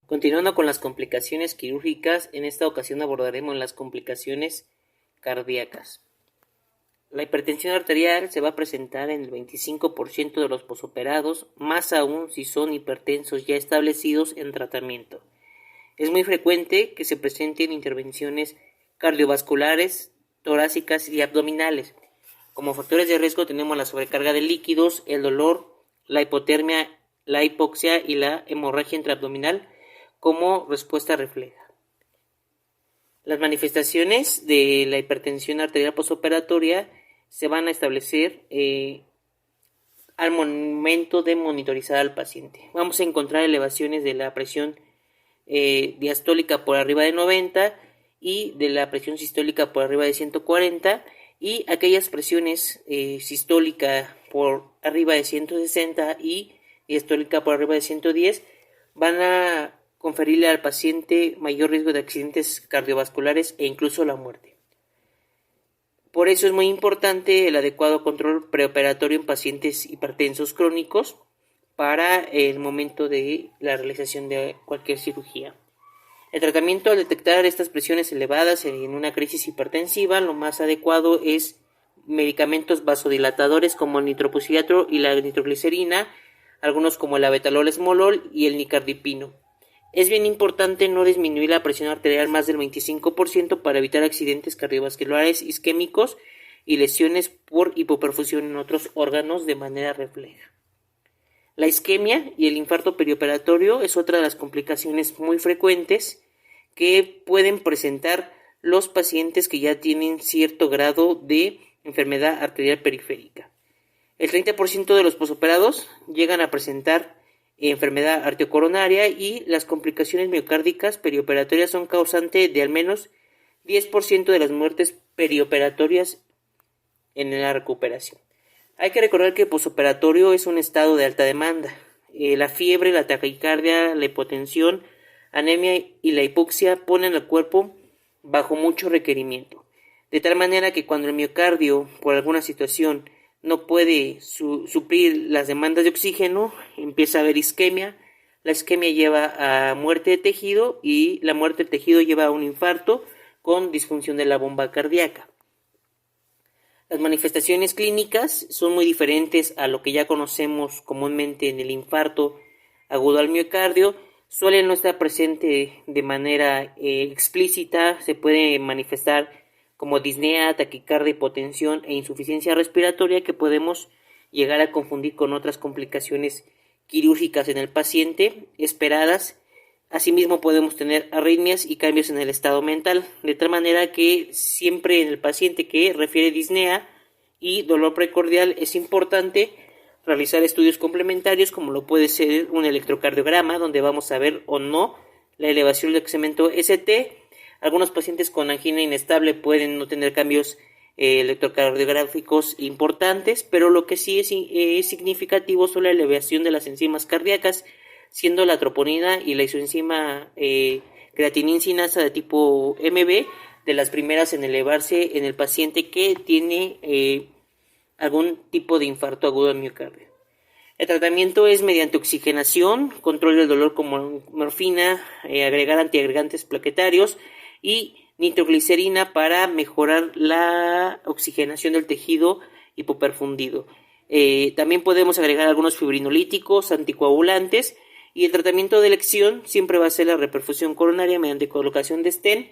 Continuando con las complicaciones quirúrgicas, en esta ocasión abordaremos las complicaciones cardíacas. La hipertensión arterial se va a presentar en el 25% de los posoperados, más aún si son hipertensos ya establecidos en tratamiento. Es muy frecuente que se presenten intervenciones cardiovasculares, torácicas y abdominales. Como factores de riesgo tenemos la sobrecarga de líquidos, el dolor, la hipotermia, la hipoxia y la hemorragia intraabdominal como respuesta refleja. Las manifestaciones de la hipertensión arterial postoperatoria se van a establecer al momento de monitorizar al paciente. Vamos a encontrar elevaciones de la presión diastólica por arriba de 90 y de la presión sistólica por arriba de 140 y aquellas presiones sistólica por arriba de 160 y diastólica por arriba de 110 van a conferirle al paciente mayor riesgo de accidentes cardiovasculares e incluso la muerte. Por eso es muy importante el adecuado control preoperatorio en pacientes hipertensos crónicos para el momento de la realización de cualquier cirugía. El tratamiento al detectar estas presiones elevadas en una crisis hipertensiva, lo más adecuado es medicamentos vasodilatadores como el nitroprusiato y la nitroglicerina, algunos como el abetalol esmolol y el nicardipino. Es bien importante no disminuir la presión arterial más del 25% para evitar accidentes cardiovasculares isquémicos y lesiones por hipoperfusión en otros órganos de manera refleja. La isquemia y el infarto perioperatorio es otra de las complicaciones muy frecuentes que pueden presentar los pacientes que ya tienen cierto grado de enfermedad arterial periférica. El 30% de los posoperados llegan a presentar enfermedad arteriocoronaria y las complicaciones miocárdicas perioperatorias son causante de al menos 10% de las muertes perioperatorias en la recuperación. Hay que recordar que el posoperatorio es un estado de alta demanda. La fiebre, la taquicardia, la hipotensión, anemia y la hipoxia ponen al cuerpo bajo mucho requerimiento. De tal manera que cuando el miocardio, por alguna situación, no puede suplir las demandas de oxígeno, empieza a haber isquemia. La isquemia lleva a muerte de tejido y la muerte del tejido lleva a un infarto con disfunción de la bomba cardíaca. Las manifestaciones clínicas son muy diferentes a lo que ya conocemos comúnmente en el infarto agudo al miocardio. Suelen no estar presente de manera explícita, se puede manifestar como disnea, taquicardia, hipotensión e insuficiencia respiratoria que podemos llegar a confundir con otras complicaciones quirúrgicas en el paciente esperadas. Asimismo podemos tener arritmias y cambios en el estado mental, de tal manera que siempre en el paciente que refiere disnea y dolor precordial es importante realizar estudios complementarios como lo puede ser un electrocardiograma donde vamos a ver o no la elevación del segmento ST. Algunos pacientes con angina inestable pueden no tener cambios electrocardiográficos importantes, pero lo que sí es significativo son la elevación de las enzimas cardíacas, siendo la troponina y la isoenzima creatinina sinasa de tipo MB de las primeras en elevarse en el paciente que tiene algún tipo de infarto agudo al miocardio. El tratamiento es mediante oxigenación, control del dolor con morfina, agregar antiagregantes plaquetarios y nitroglicerina para mejorar la oxigenación del tejido hipoperfundido. También podemos agregar algunos fibrinolíticos, anticoagulantes, y el tratamiento de elección siempre va a ser la reperfusión coronaria mediante colocación de stent.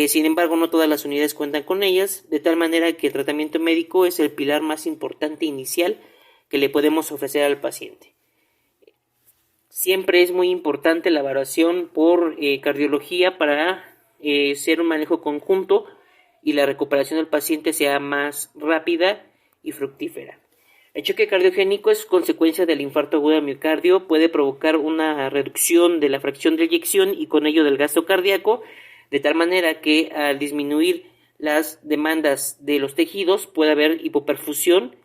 Sin embargo, no todas las unidades cuentan con ellas, de tal manera que el tratamiento médico es el pilar más importante inicial que le podemos ofrecer al paciente. Siempre es muy importante la evaluación por cardiología para ser un manejo conjunto y la recuperación del paciente sea más rápida y fructífera. El choque cardiogénico es consecuencia del infarto agudo al miocardio, puede provocar una reducción de la fracción de eyección y con ello del gasto cardíaco, de tal manera que al disminuir las demandas de los tejidos puede haber hipoperfusión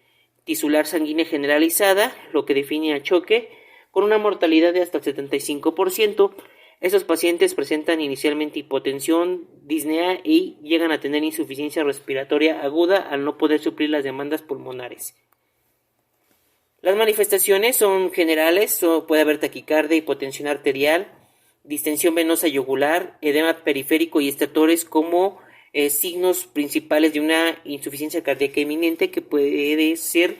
tisular sanguínea generalizada, lo que define al choque, con una mortalidad de hasta el 75%. Estos pacientes presentan inicialmente hipotensión, disnea y llegan a tener insuficiencia respiratoria aguda al no poder suplir las demandas pulmonares. Las manifestaciones son generales, puede haber taquicardia, hipotensión arterial, distensión venosa yugular, edema periférico y estertores como signos principales de una insuficiencia cardíaca inminente, que puede ser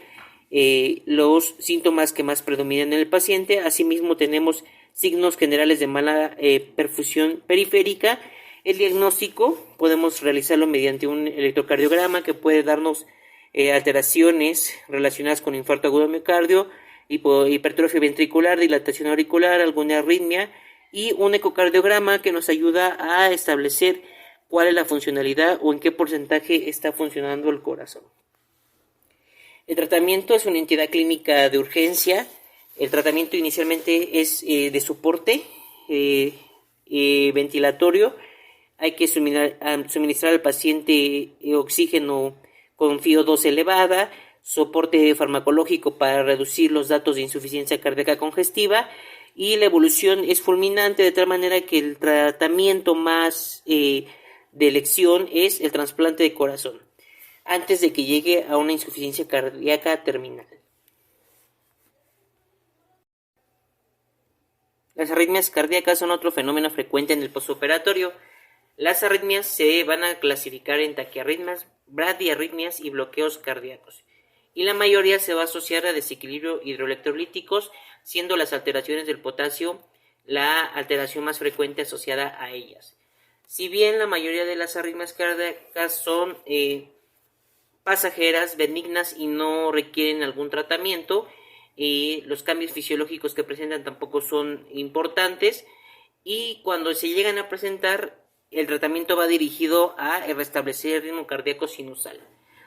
los síntomas que más predominan en el paciente. Asimismo, tenemos signos generales de mala perfusión periférica. El diagnóstico podemos realizarlo mediante un electrocardiograma que puede darnos alteraciones relacionadas con infarto agudo de miocardio, hipertrofia ventricular, dilatación auricular, alguna arritmia, y un ecocardiograma que nos ayuda a establecer cuál es la funcionalidad o en qué porcentaje está funcionando el corazón. El tratamiento es una entidad clínica de urgencia. El tratamiento inicialmente es de soporte ventilatorio. Hay que suministrar al paciente oxígeno con FiO2 elevada, soporte farmacológico para reducir los datos de insuficiencia cardíaca congestiva, y la evolución es fulminante, de tal manera que el tratamiento más de elección es el trasplante de corazón, antes de que llegue a una insuficiencia cardíaca terminal. Las arritmias cardíacas son otro fenómeno frecuente en el postoperatorio. Las arritmias se van a clasificar en taquiarritmias, bradiarritmias y bloqueos cardíacos, y la mayoría se va a asociar a desequilibrio hidroelectrolíticos, siendo las alteraciones del potasio la alteración más frecuente asociada a ellas. Si bien la mayoría de las arritmias cardíacas son pasajeras, benignas y no requieren algún tratamiento, los cambios fisiológicos que presentan tampoco son importantes, y cuando se llegan a presentar, el tratamiento va dirigido a restablecer el ritmo cardíaco sinusal.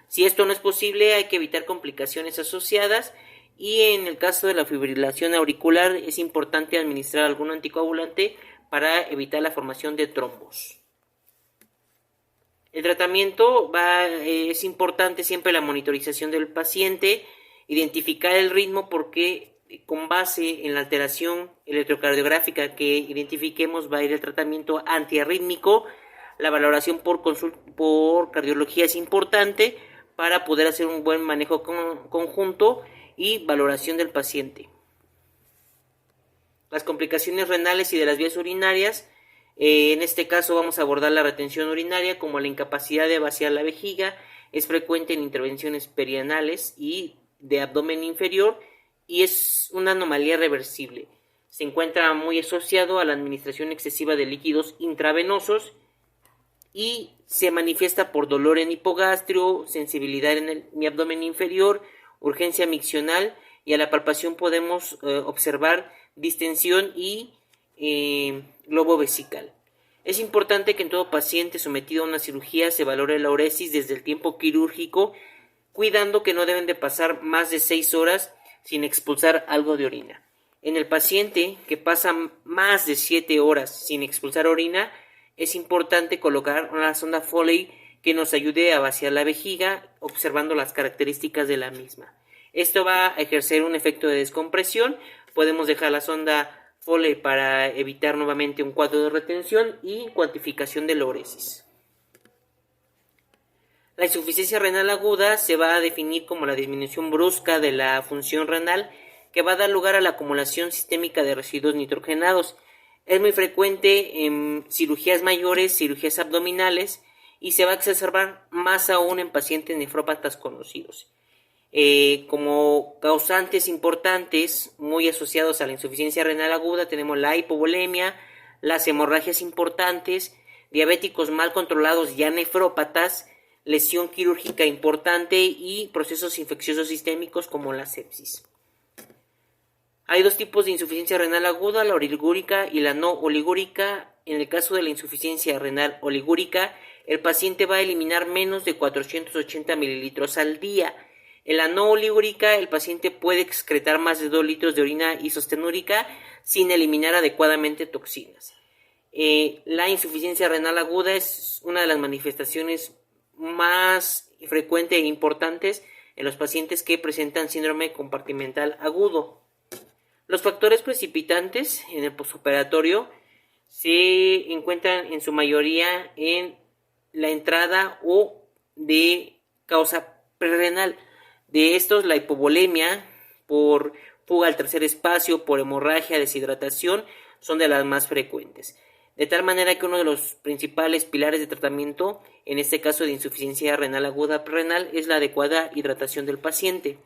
Si esto no es posible, hay que evitar complicaciones asociadas, y en el caso de la fibrilación auricular es importante administrar algún anticoagulante para evitar la formación de trombos. El tratamiento es importante siempre la monitorización del paciente, identificar el ritmo, porque con base en la alteración electrocardiográfica que identifiquemos va a ir el tratamiento antiarrítmico. La valoración por cardiología es importante para poder hacer un buen manejo conjunto y valoración del paciente. Las complicaciones renales y de las vías urinarias. En este caso vamos a abordar la retención urinaria como la incapacidad de vaciar la vejiga. Es frecuente en intervenciones perianales y de abdomen inferior, y es una anomalía reversible. Se encuentra muy asociado a la administración excesiva de líquidos intravenosos y se manifiesta por dolor en hipogastrio, sensibilidad en mi abdomen inferior, urgencia miccional, y a la palpación podemos observar distensión y globo vesical. Es importante que en todo paciente sometido a una cirugía se valore la uresis desde el tiempo quirúrgico, cuidando que no deben de pasar más de 6 horas sin expulsar algo de orina. En el paciente que pasa más de 7 horas sin expulsar orina, es importante colocar una sonda Foley que nos ayude a vaciar la vejiga, observando las características de la misma. Esto va a ejercer un efecto de descompresión. Podemos dejar la sonda Foley para evitar nuevamente un cuadro de retención y cuantificación de la uresis. La insuficiencia renal aguda se va a definir como la disminución brusca de la función renal, que va a dar lugar a la acumulación sistémica de residuos nitrogenados. Es muy frecuente en cirugías mayores, cirugías abdominales, y se va a exacerbar más aún en pacientes nefrópatas conocidos. Como causantes importantes muy asociados a la insuficiencia renal aguda tenemos la hipovolemia, las hemorragias importantes, diabéticos mal controlados ya nefrópatas, lesión quirúrgica importante y procesos infecciosos sistémicos como la sepsis. Hay dos tipos de insuficiencia renal aguda, la oligúrica y la no oligúrica. En el caso de la insuficiencia renal oligúrica, el paciente va a eliminar menos de 480 mililitros al día. En la no oligúrica, el paciente puede excretar más de 2 litros de orina isostenúrica sin eliminar adecuadamente toxinas. La insuficiencia renal aguda es una de las manifestaciones más frecuentes e importantes en los pacientes que presentan síndrome compartimental agudo. Los factores precipitantes en el postoperatorio se encuentran en su mayoría en la entrada o de causa prerrenal. De estos, la hipovolemia por fuga al tercer espacio, por hemorragia, deshidratación, son de las más frecuentes. De tal manera que uno de los principales pilares de tratamiento, en este caso de insuficiencia renal aguda renal, es la adecuada hidratación del paciente.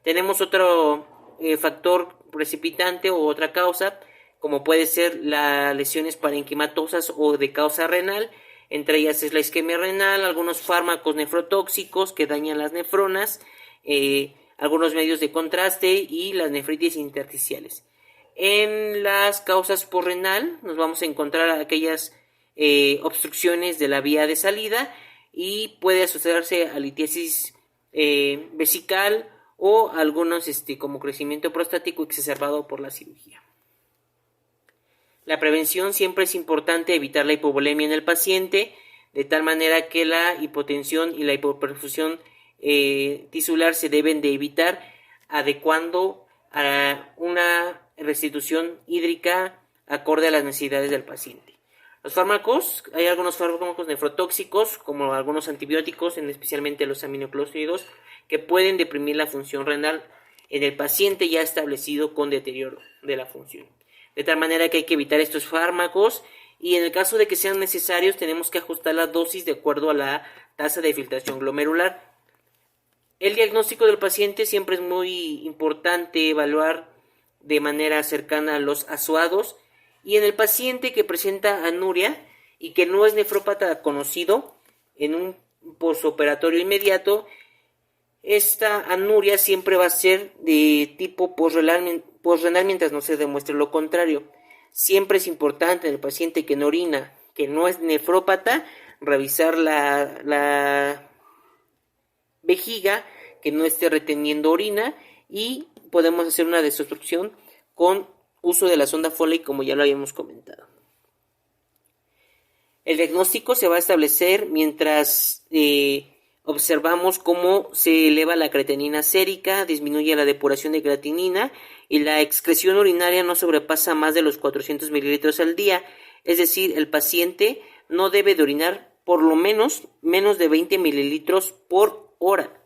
Tenemos otro factor precipitante o otra causa, como puede ser las lesiones parenquimatosas o de causa renal. Entre ellas es la isquemia renal, algunos fármacos nefrotóxicos que dañan las nefronas, algunos medios de contraste y las nefritis intersticiales. En las causas por renal nos vamos a encontrar aquellas obstrucciones de la vía de salida y puede asociarse a litiasis vesical o algunos como crecimiento prostático exacerbado por la cirugía. La prevención siempre es importante, evitar la hipovolemia en el paciente, de tal manera que la hipotensión y la hipoperfusión tisular se deben de evitar, adecuando a una restitución hídrica acorde a las necesidades del paciente. Los fármacos, hay algunos fármacos nefrotóxicos, como algunos antibióticos, especialmente los aminoclócidos, que pueden deprimir la función renal en el paciente ya establecido con deterioro de la función. De tal manera que hay que evitar estos fármacos y en el caso de que sean necesarios tenemos que ajustar la dosis de acuerdo a la tasa de filtración glomerular. El diagnóstico del paciente siempre es muy importante evaluar de manera cercana a los azuados y en el paciente que presenta anuria y que no es nefrópata conocido en un posoperatorio inmediato, esta anuria siempre va a ser de tipo posrenal mientras no se demuestre lo contrario. Siempre es importante en el paciente que no orina, que no es nefrópata, revisar la vejiga, que no esté reteniendo orina y podemos hacer una desobstrucción con uso de la sonda Foley como ya lo habíamos comentado. El diagnóstico se va a establecer mientras observamos cómo se eleva la creatinina sérica, disminuye la depuración de creatinina y la excreción urinaria no sobrepasa más de los 400 mililitros al día, es decir, el paciente no debe de orinar por lo menos de 20 mililitros por hora.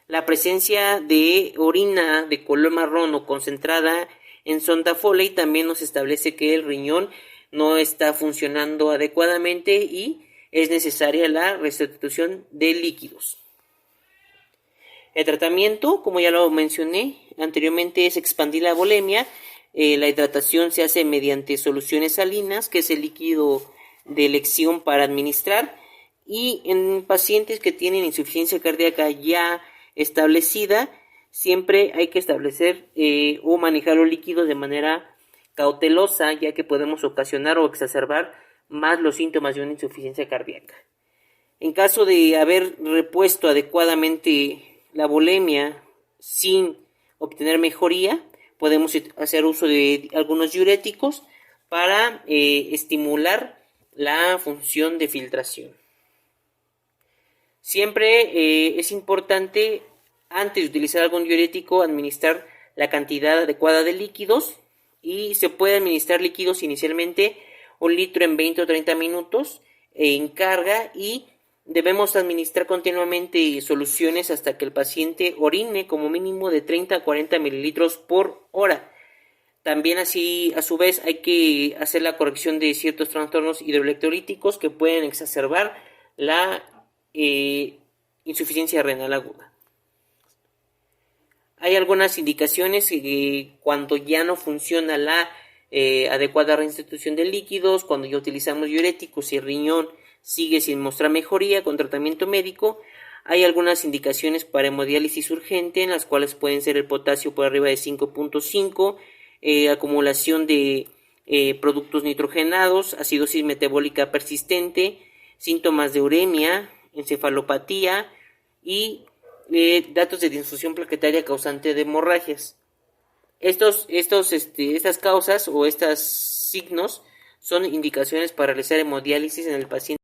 La presencia de orina de color marrón o concentrada en sonda Foley también nos establece que el riñón no está funcionando adecuadamente y es necesaria la restitución de líquidos. El tratamiento, como ya lo mencioné anteriormente, es expandir la volemia. La hidratación se hace mediante soluciones salinas, que es el líquido de elección para administrar. Y en pacientes que tienen insuficiencia cardíaca ya establecida, siempre hay que establecer o manejar los líquidos de manera cautelosa, ya que podemos ocasionar o exacerbar más los síntomas de una insuficiencia cardíaca. En caso de haber repuesto adecuadamente la volemia sin obtener mejoría, podemos hacer uso de algunos diuréticos para estimular la función de filtración. Siempre es importante, antes de utilizar algún diurético, administrar la cantidad adecuada de líquidos y se puede administrar líquidos inicialmente 1 litro en 20 o 30 minutos en carga y debemos administrar continuamente soluciones hasta que el paciente orine como mínimo de 30 a 40 mililitros por hora. También así, a su vez, hay que hacer la corrección de ciertos trastornos hidroelectrolíticos que pueden exacerbar la insuficiencia renal aguda. Hay algunas indicaciones cuando ya no funciona la adecuada reinstitución de líquidos, cuando ya utilizamos diuréticos y el riñón sigue sin mostrar mejoría con tratamiento médico. Hay algunas indicaciones para hemodiálisis urgente, en las cuales pueden ser el potasio por arriba de 5.5, acumulación de productos nitrogenados, acidosis metabólica persistente, síntomas de uremia, encefalopatía y datos de disfunción plaquetaria causante de hemorragias. Estas causas o estos signos son indicaciones para realizar hemodiálisis en el paciente